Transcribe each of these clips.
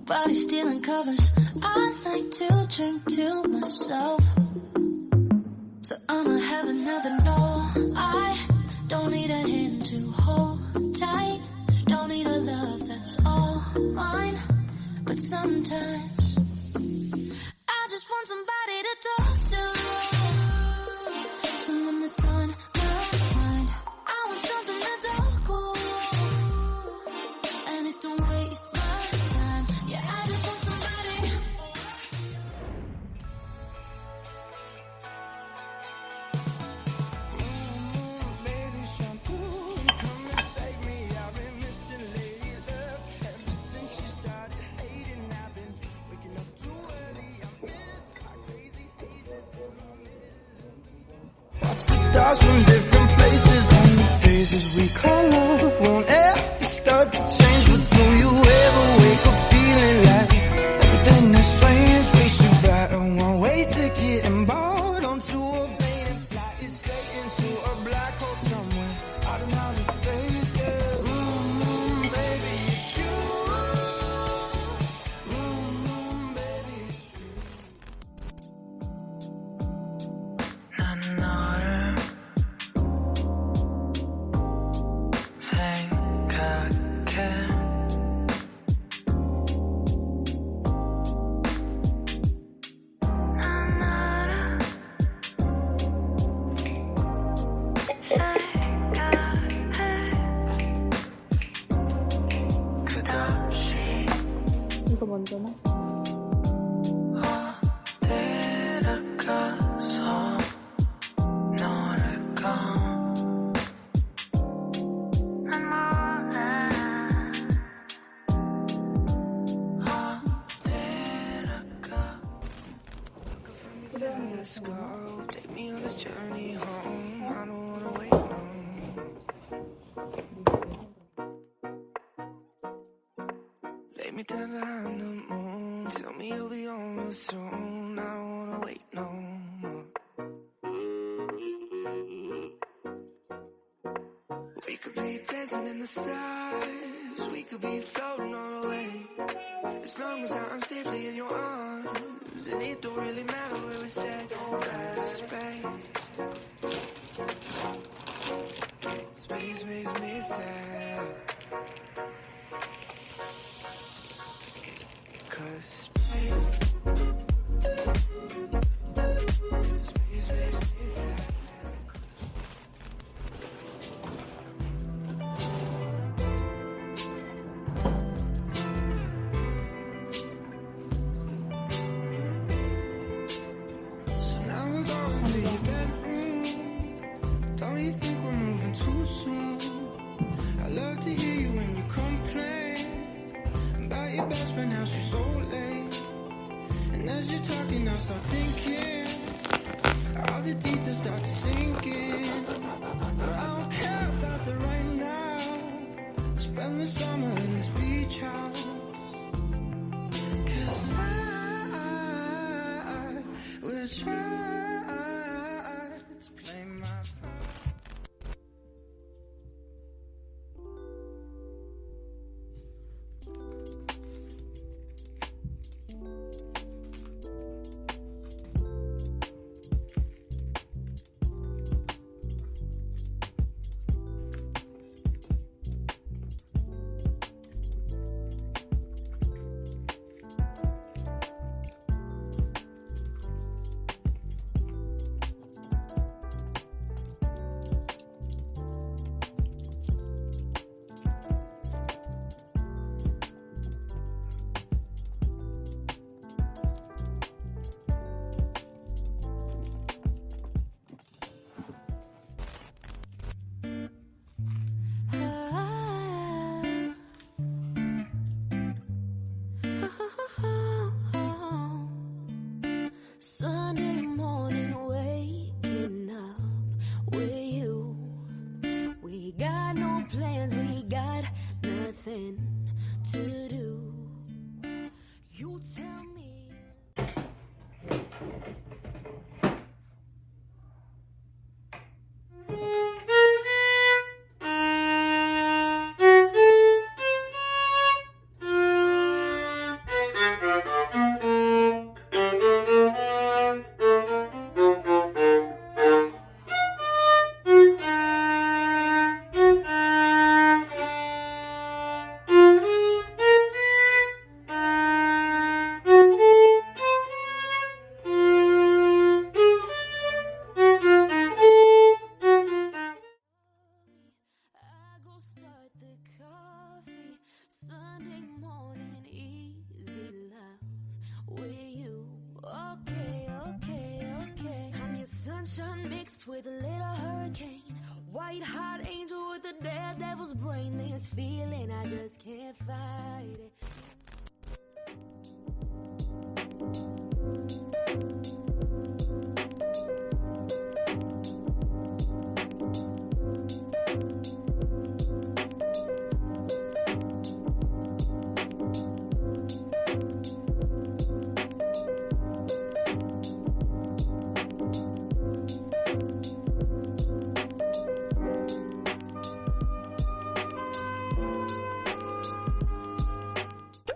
Body stealing covers. I like to drink to myself, so I'ma have another no. I don't need a hand to hold tight, don't need a love that's all mine. But sometimes I just want somebody to talk to, someone that's on my mind. I want something that's all cool, and it don't waste my time. Yeah, I just want somebody. Baby shampoo, come and save me. I've been missing lady love ever since she started hating. I've been waking up too early. I miss my crazy teasers. Watch the stars from different places on the phases we call love. Won't ever start to change, but do you ever wake up feeling like everything is strange? We should ride on one way ticket and board onto a plane and fly it straight into a black hole somewhere out in outer space. Yeah, baby, it's you. Baby, it's true. 난 너를 생각해. 난 너를 생각해. 끝없이 이거 먼저나? 어디를 가서 너를까? 난 몰라. 어디를 가? Let's go. Take me on this journey home. I don't wanna wait no. Lay me down behind the moon. Tell me you'll be on real soon. I don't wanna wait no more. We could be dancing in the stars. We could be floating on the way. As long as I'm safely in your arms, and it don't really matter where we stay. Fast space. Space makes me sad. 'Cause space too soon. I love to hear you when you complain about your best friend, how she's so late. And as you're talking, I start thinking all the details start to sink in. But I don't care about the right now. Spend the summer in this beach house. 'Cause I will try to play my part. Sunday morning, waking up with you. We got no plans, we got nothing to do. You tell me. Sunday morning, easy love with you. Okay, okay, okay. I'm your sunshine mixed with a little hurricane. White hot angel with a daredevil's brain. This feeling, I just can't fight it.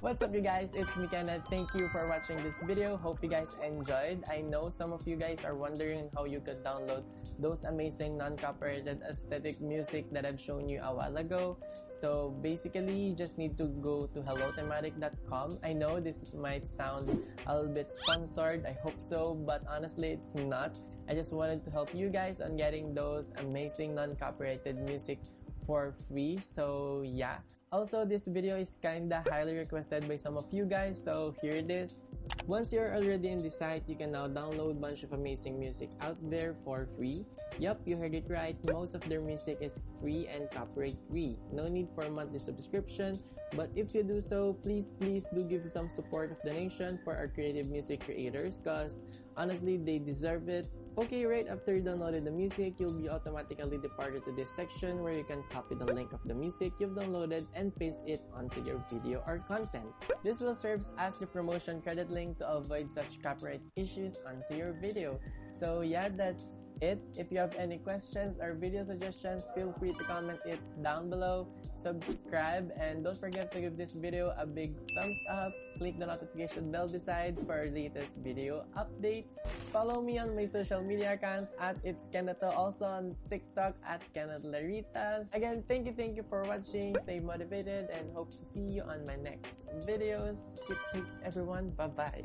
What's up you guys, it's me Kenneth. Thank you for watching this video. Hope you guys enjoyed. I know some of you guys are wondering how you could download those amazing non-copyrighted aesthetic music that I've shown you a while ago. So basically, you just need to go to hellothematic.com. I know this might sound a little bit sponsored, I hope so, but honestly it's not. I just wanted to help you guys on getting those amazing non-copyrighted music for free. So yeah. Also, this video is kinda highly requested by some of you guys, so here it is. Once you're already in the site, you can now download a bunch of amazing music out there for free. Yup, you heard it right, most of their music is free and copyright free. No need for a monthly subscription, but if you do so, please do give some support of donation for our creative music creators, cause honestly, they deserve it. Okay, right after you downloaded the music, you'll be automatically departed to this section where you can copy the link of the music you've downloaded and paste it onto your video or content. This will serve as the promotion credit link to avoid such copyright issues onto your video. So yeah, that's it. If you have any questions or video suggestions, feel free to comment it down below. Subscribe and don't forget to give this video a big thumbs up. Click the notification bell beside for latest video updates. Follow me on my social media accounts at It's Keneto, also on TikTok at Kenneth Laritas. Again, thank you for watching. Stay motivated and hope to see you on my next videos. Keep safe everyone. Bye bye.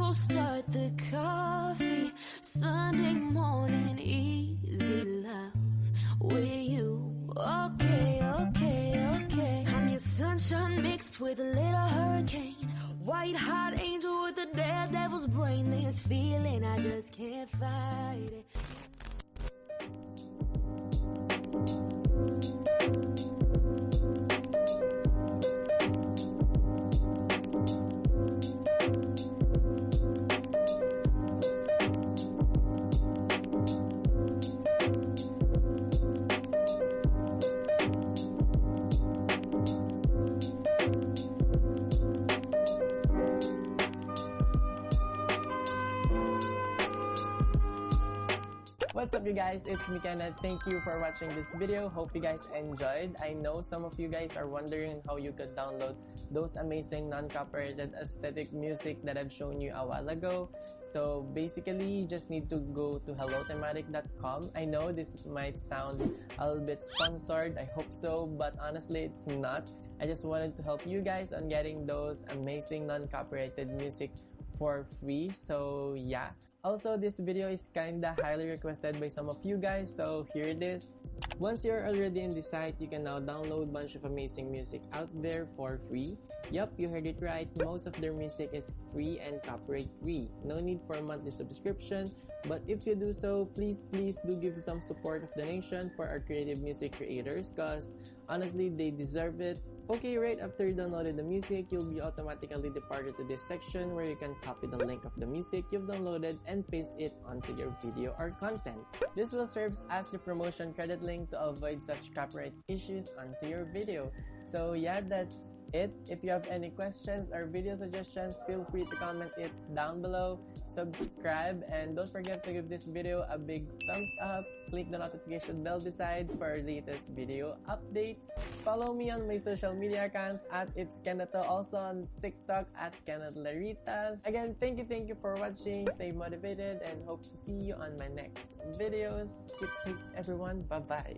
Start the coffee Sunday morning, easy love with you. it. What's up you guys, it's me Kenneth. Thank you for watching this video. Hope you guys enjoyed. I know some of you guys are wondering how you could download those amazing non-copyrighted aesthetic music that I've shown you a while ago. So basically, you just need to go to hellothematic.com. I know this might sound a little bit sponsored, I hope so, but honestly it's not. I just wanted to help you guys on getting those amazing non-copyrighted music for free. So yeah. Also, this video is kinda highly requested by some of you guys, so here it is. Once you're already in the site, you can now download a bunch of amazing music out there for free. Yup, you heard it right, most of their music is free and copyright free. No need for a monthly subscription, but if you do so, please do give some support of donation for our creative music creators, cause honestly, they deserve it. Okay, right after you downloaded the music, you'll be automatically departed to this section where you can copy the link of the music you've downloaded and paste it onto your video or content. This will serve as the promotion credit link to avoid such copyright issues onto your video. So yeah, that's it. If you have any questions or video suggestions, feel free to comment it down below. Subscribe and don't forget to give this video a big thumbs up. Click the notification bell beside for latest video updates. Follow me on my social media accounts at It's Keneto, also on TikTok at Kenneth Laritas. Again, thank you for watching. Stay motivated and hope to see you on my next videos. Keep safe everyone. Bye bye.